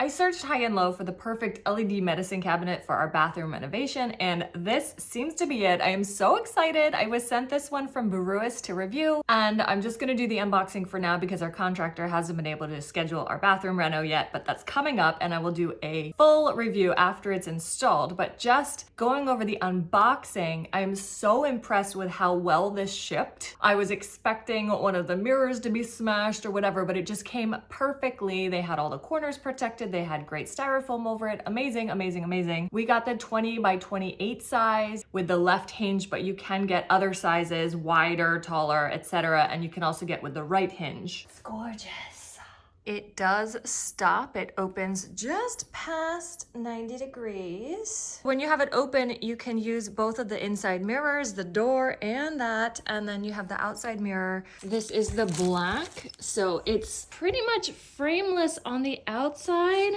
I searched high and low for the perfect LED medicine cabinet for our bathroom renovation, and this seems to be it. I am so excited. I was sent this one from Buruis to review, and I'm just gonna do the unboxing for now because our contractor hasn't been able to schedule our bathroom reno yet, but that's coming up and I will do a full review after it's installed. But just going over the unboxing, I am so impressed with how well this shipped. I was expecting one of the mirrors to be smashed or whatever, but it just came perfectly. They had all the corners protected. They had great styrofoam over it. Amazing, amazing, amazing. We got the 20 by 28 size with the left hinge, but you can get other sizes, wider, taller, etc. And you can also get with the right hinge. It's gorgeous. It does stop. It opens just past 90 degrees. When you have it open, you can use both of the inside mirrors, the door and that, and then you have the outside mirror. This is the black, so it's pretty much frameless on the outside,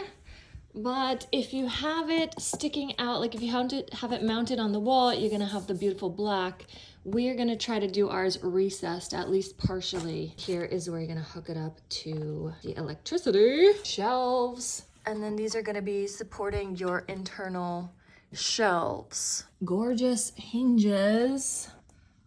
but if you have it sticking out, like if you have it mounted on the wall, you're gonna have the beautiful black. We're gonna try to do ours recessed, at least partially. Here is where you're gonna hook it up to the electricity. Shelves. And then these are gonna be supporting your internal shelves. Gorgeous hinges.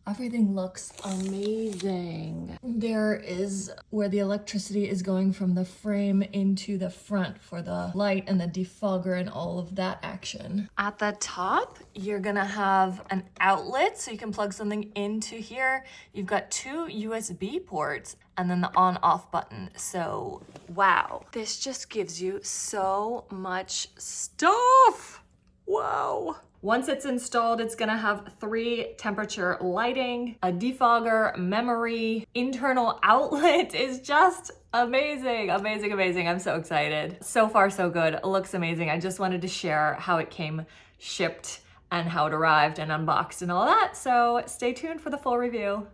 Everything looks amazing. There is where the electricity is going from the frame into the front for the light and the defogger and all of that action. At the top, you're gonna have an outlet so you can plug something into here. You've got 2 USB ports and then the on-off button. So, wow. This just gives you so much stuff. Wow. Once it's installed, it's gonna have 3 temperature lighting, a defogger, memory, internal outlet is just amazing, amazing, amazing. I'm so excited. So far, so good. It looks amazing. I just wanted to share how it came shipped and how it arrived and unboxed and all that. So stay tuned for the full review.